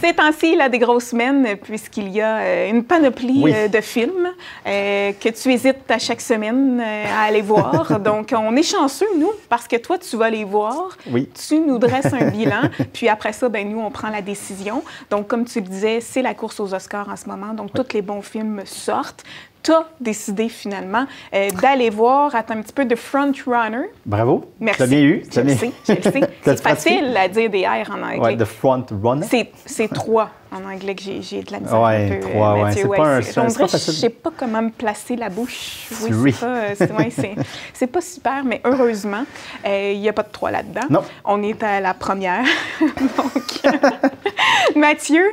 Ces temps-ci, il a des grosses semaines puisqu'il y a une panoplie de films que tu hésites à chaque semaine à aller voir. Donc, on est chanceux, nous, parce que toi, tu vas les voir. Oui. Tu nous dresses un bilan. Puis après ça, ben nous, on prend la décision. Donc, comme tu le disais, c'est la course aux Oscars en ce moment. Donc, tous les bons films sortent. Tu as décidé finalement d'aller voir un petit peu de Front Runner. Bravo. Merci. Tu l'as bien eu. Je le sais. C'est facile à dire des R en anglais. Oui, The Front Runner. C'est 3 en anglais que j'ai de la misère un peu. 3, Mathieu, c'est pas un c'est pas je facile. sais pas comment me placer la bouche. Oui. C'est pas super, mais heureusement, il n'y a pas de 3 là-dedans. Non. On est à la première. Donc, Mathieu,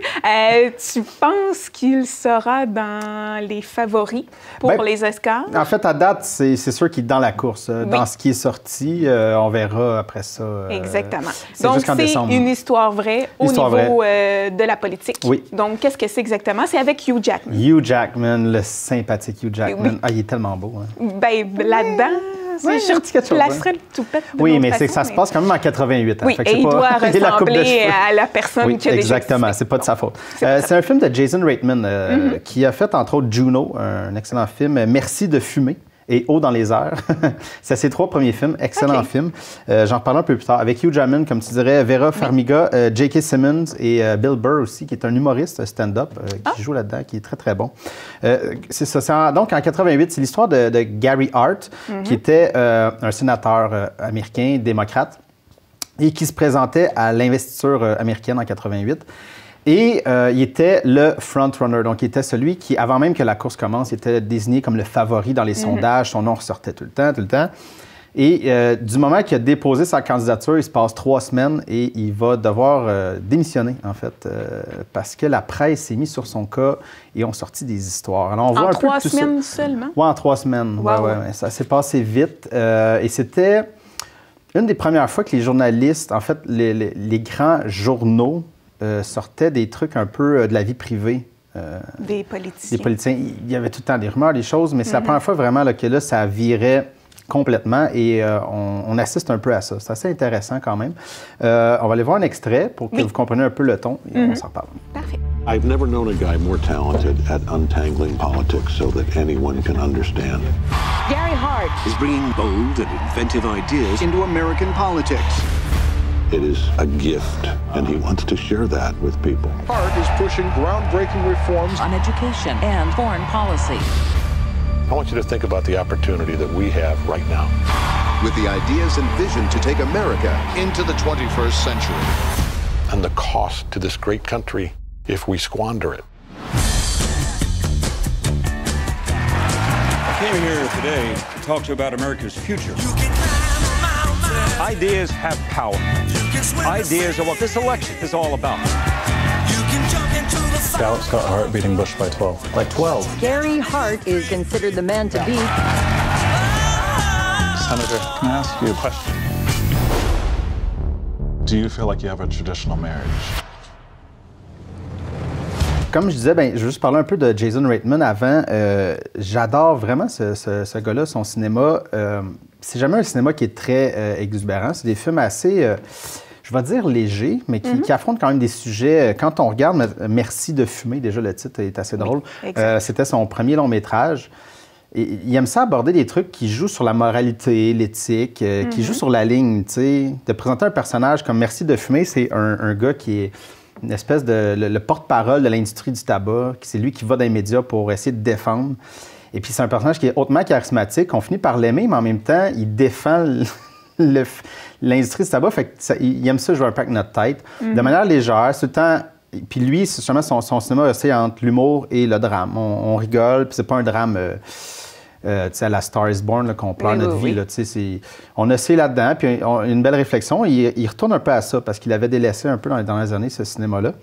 tu penses qu'il sera dans les favoris pour les Oscars? En fait, à date, c'est sûr qu'il est dans la course. Dans ce qui est sorti, on verra après ça. Exactement. Donc, c'est une histoire vraie au niveau de la politique. Oui. Donc, qu'est-ce que c'est exactement? C'est avec Hugh Jackman. Hugh Jackman, le sympathique Hugh Jackman. Oui. Ah, il est tellement beau. Hein? Ben, là-dedans... je placerais le toupette de Oui, mais façon, ça se passe quand même en 88. Oui, et il doit ressembler à la personne qui a déjà exactement, c'est pas de sa faute. C'est un film de Jason Reitman qui a fait, entre autres, Juno, un excellent film, Merci de fumer et Haut dans les airs. C'est ses 3 premiers films, excellent film. J'en reparle un peu plus tard. Avec Hugh Jackman, comme tu dirais, Vera Farmiga, J.K. Simmons et Bill Burr aussi, qui est un humoriste stand-up qui joue là-dedans, qui est très, très bon. C'est ça. Donc, en 88, c'est l'histoire de Gary Hart, qui était un sénateur américain, démocrate, et qui se présentait à l'investiture américaine en 88. Et il était le front-runner, donc il était celui qui, avant même que la course commence, il était désigné comme le favori dans les sondages. Son nom ressortait tout le temps. Et du moment qu'il a déposé sa candidature, il se passe 3 semaines et il va devoir démissionner, en fait, parce que la presse s'est mise sur son cas et ont sorti des histoires. Alors, on voit en un 3 peu semaines seulement? Oui, en 3 semaines. Wow. Ouais, ça s'est passé vite. Et c'était une des premières fois que les journalistes, en fait, les grands journaux, sortaient des trucs un peu de la vie privée. Des politiciens. Des politiciens. Il y avait tout le temps des rumeurs, des choses, mais c'est la première fois vraiment là, que là, ça virait complètement et on assiste un peu à ça. C'est assez intéressant quand même. On va aller voir un extrait pour que vous compreniez un peu le ton et on s'en parle. Parfait. I've never known a guy more talented at untangling politics so that anyone can understand. Gary Hart is bringing bold and inventive ideas into American politics. It is a gift, and he wants to share that with people. Hart is pushing groundbreaking reforms on education and foreign policy. I want you to think about the opportunity that we have right now. With the ideas and vision to take America into the 21st century. And the cost to this great country if we squander it. I came here today to talk to you about America's future. Ideas have power. Ideas are what this election is all about. Scout Scott Hart beating Bush by 12. By 12. Gary Hart is considered the man to beat. Senator, can I ask you a question? Do you feel like you have a traditional marriage? Comme je disais, je veux juste parler un peu de Jason Reitman avant. J'adore vraiment ce gars-là, son cinéma. C'est jamais un cinéma qui est très exubérant. C'est des films assez, je vais dire légers, mais qui affrontent quand même des sujets. Quand on regarde Merci de fumer, déjà le titre est assez drôle. C'était son premier long métrage. Et il aime ça aborder des trucs qui jouent sur la moralité, l'éthique, qui jouent sur la ligne. T'sais. De présenter un personnage comme Merci de fumer, c'est un gars qui est une espèce de le porte-parole de l'industrie du tabac. C'est lui qui va dans les médias pour essayer de défendre. Et puis c'est un personnage qui est hautement charismatique. On finit par l'aimer, mais en même temps, il défend l'industrie du tabac. Fait que il aime ça jouer un peu avec notre tête. De manière légère, tout le temps. Puis lui, justement, son cinéma c'est entre l'humour et le drame. On rigole, puis c'est pas un drame... à la Star is Born, qu'on pleure notre vie. Là, on a essayé là-dedans, puis une belle réflexion. Il retourne un peu à ça, parce qu'il avait délaissé un peu dans les dernières années, ce cinéma-là.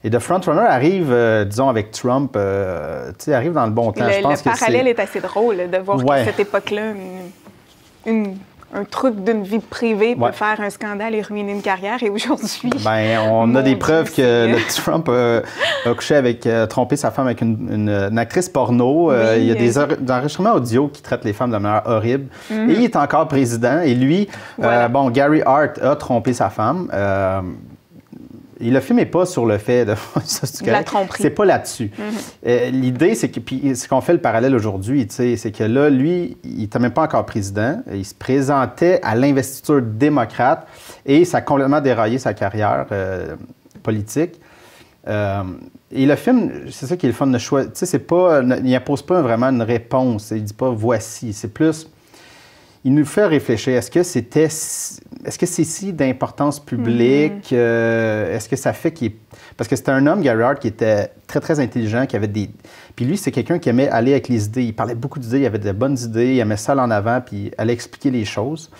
Et The Frontrunner arrive, disons, avec Trump, arrive dans le bon temps. Le parallèle est assez drôle, de voir qu'à cette époque-là, un truc d'une vie privée peut faire un scandale et ruiner une carrière. Et aujourd'hui... on a des preuves que Trump a couché avec... trompé sa femme avec une actrice porno. Il y a des enregistrements audio qui traitent les femmes de manière horrible. Et il est encore président. Et lui, Gary Hart a trompé sa femme. le film n'est pas sur le fait de... De la tromperie. C'est pas là-dessus. L'idée, c'est que... Puis ce qu'on fait le parallèle aujourd'hui, tu sais, c'est que là, lui, il n'était même pas encore président. Il se présentait à l'investiture démocrate et ça a complètement déraillé sa carrière politique. Et le film, c'est ça qui est le fun de choix. Tu sais, c'est pas... Il n'impose pas vraiment une réponse. Il dit pas « voici ». C'est plus... Il nous fait réfléchir. Est-ce que c'est si d'importance publique? Est-ce que ça fait qu'il est... Parce que c'était un homme, Gary Hart, qui était très, très intelligent, qui avait des... Puis lui, c'est quelqu'un qui aimait aller avec les idées. Il parlait beaucoup d'idées, il avait de bonnes idées, il aimait ça en avant, puis il allait expliquer les choses.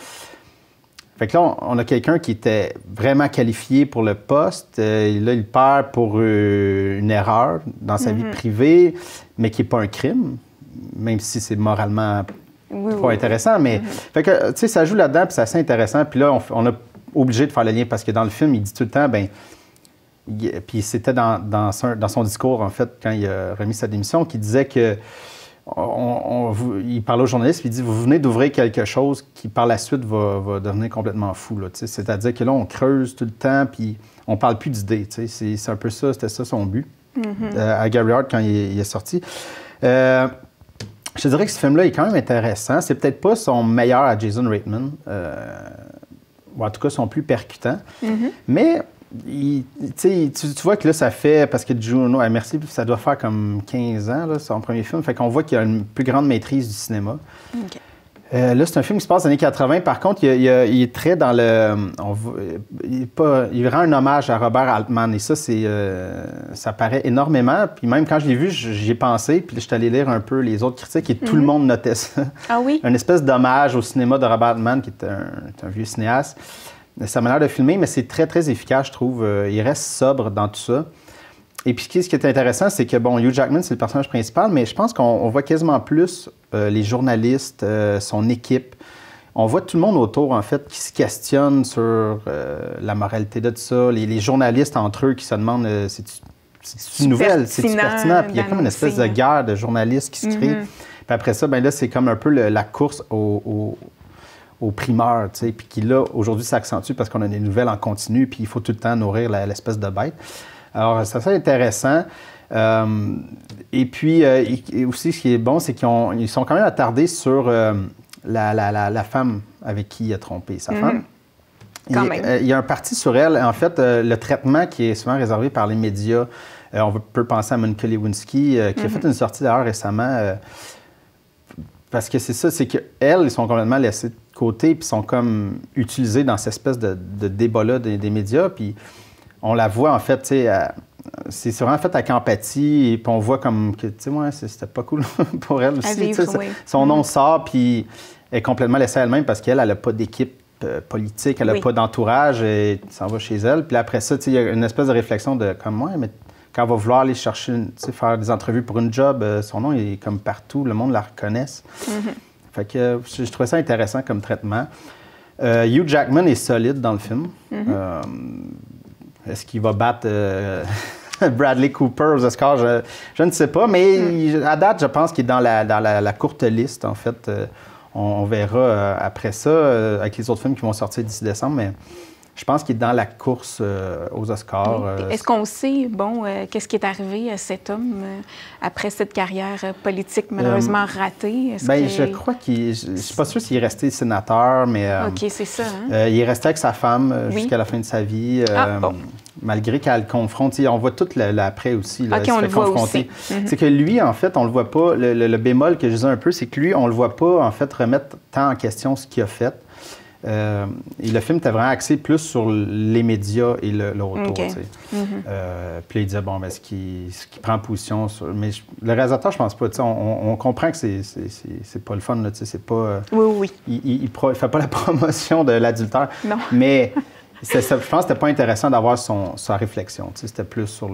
Fait que là, on a quelqu'un qui était vraiment qualifié pour le poste. Là, il perd pour une erreur dans sa vie privée, mais qui n'est pas un crime, même si c'est moralement... pas intéressant, mais... Fait que, tu sais, ça joue là-dedans, puis c'est assez intéressant. Puis là, on a obligé de faire le lien, parce que dans le film, il dit tout le temps, puis c'était dans son discours, en fait, quand il a remis sa démission, qu'il disait que... il parlait aux journalistes, puis il dit, vous venez d'ouvrir quelque chose qui, par la suite, va devenir complètement fou, là, tu sais. C'est-à-dire que là, on creuse tout le temps, puis on parle plus d'idées, tu sais. C'est un peu ça, c'était ça son but, à Gary Hart, quand il est sorti. Je dirais que ce film-là est quand même intéressant. C'est peut-être pas son meilleur à Jason Reitman, ou en tout cas son plus percutant. Mais tu vois que là, ça fait... Parce que Juno, merci, ça doit faire comme 15 ans, là, son premier film. Fait qu'on voit qu'il a une plus grande maîtrise du cinéma. Là, c'est un film qui se passe dans les années 80. Par contre, il est très dans le... il rend un hommage à Robert Altman. Et ça, ça paraît énormément. Puis même quand je l'ai vu, j'y ai pensé. Puis là, je suis allé lire un peu les autres critiques et tout le monde notait ça. Ah oui? Une espèce d'hommage au cinéma de Robert Altman, qui est un vieux cinéaste. Sa manière de filmer, mais c'est très, très efficace, je trouve. Il reste sobre dans tout ça. Et puis, ce qui est intéressant, c'est que, bon, Hugh Jackman, c'est le personnage principal, mais je pense qu'on voit quasiment plus les journalistes, son équipe. On voit tout le monde autour, en fait, qui se questionne sur la moralité de tout ça. Les journalistes entre eux qui se demandent c'est une nouvelle, c'est pertinent. Puis il y a comme une espèce de guerre de journalistes qui se crée. Puis après ça, ben là, c'est comme un peu la course aux primeurs, tu sais, puis qui, là, aujourd'hui, s'accentue parce qu'on a des nouvelles en continu, puis il faut tout le temps nourrir l'espèce de bête. Alors, c'est assez intéressant. Et puis, aussi, ce qui est bon, c'est qu'ils sont quand même attardés sur la femme avec qui il a trompé sa femme. Il y a un parti sur elle. En fait, le traitement qui est souvent réservé par les médias, on peut penser à Monica Lewinsky, qui a fait une sortie d'ailleurs récemment, parce que c'est ça, c'est qu'elles, ils sont complètement laissées de côté, puis sont comme utilisées dans cette espèce de débat-là des médias, puis on la voit, en fait, tu sais, c'est vraiment fait avec empathie, et puis on voit comme que, tu sais, ouais, c'était pas cool pour elle aussi. Vivre, oui. Son nom sort, puis elle est complètement laissée à elle-même parce qu'elle n'a pas d'équipe politique, elle n'a pas d'entourage, et s'en va chez elle. Puis après ça, tu sais, il y a une espèce de réflexion de comme, ouais, mais quand elle va vouloir aller chercher, tu sais, faire des entrevues pour une job, son nom est comme partout, le monde la reconnaisse. Fait que je trouvais ça intéressant comme traitement. Hugh Jackman est solide dans le film. Est-ce qu'il va battre Bradley Cooper aux Oscars? Je ne sais pas, mais à date, je pense qu'il est dans la courte liste, en fait. On verra après ça, avec les autres films qui vont sortir d'ici décembre, mais je pense qu'il est dans la course aux Oscars. Est-ce qu'on sait, qu'est-ce qui est arrivé à cet homme après cette carrière politique malheureusement ratée? Je crois qu'il... Je ne suis pas sûr s'il est resté sénateur, mais... OK, c'est ça. Hein? Il est resté avec sa femme jusqu'à la fin de sa vie. Malgré qu'elle le confronte. On voit tout l'après aussi. Là, on le voit aussi. C'est que lui, en fait, on le voit pas. Le bémol que je disais un peu, c'est que lui, on le voit pas, en fait, remettre tant en question ce qu'il a fait. Et le film était vraiment axé plus sur les médias et le retour. Puis là, il disait, bon, ce qui prend position sur... Mais le réalisateur, je pense pas. On comprend que c'est pas le fun. Là, c'est pas... Il fait pas la promotion de l'adultère. Non. Mais je pense que c'était pas intéressant d'avoir sa réflexion. C'était plus sur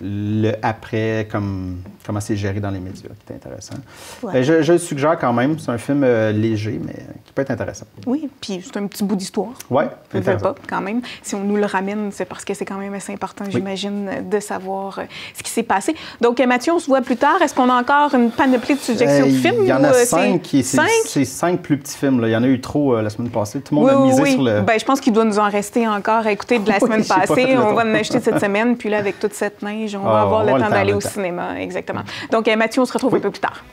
le après, comment c'est géré dans les médias, qui est intéressant. Ouais. Je le suggère quand même. C'est un film léger, mais qui peut être intéressant. Oui, puis c'est un petit bout d'histoire. Oui, Je ne veux pas, quand même. Si on nous le ramène, c'est parce que c'est quand même assez important, j'imagine, de savoir ce qui s'est passé. Donc, Mathieu, on se voit plus tard. Est-ce qu'on a encore une panoplie de suggestions de films? Il y en a 5. Cinq? C'est 5 plus petits films. Là. Il y en a eu trop la semaine passée. Tout le monde a misé sur le... Ben, je pense qu'il doit nous en rester encore à écouter de la semaine passée. On va en acheter cette semaine. Puis là, avec toute cette neige, on va avoir le temps d'aller au cinéma. Exactement. Donc, Mathieu, on se retrouve un peu plus tard.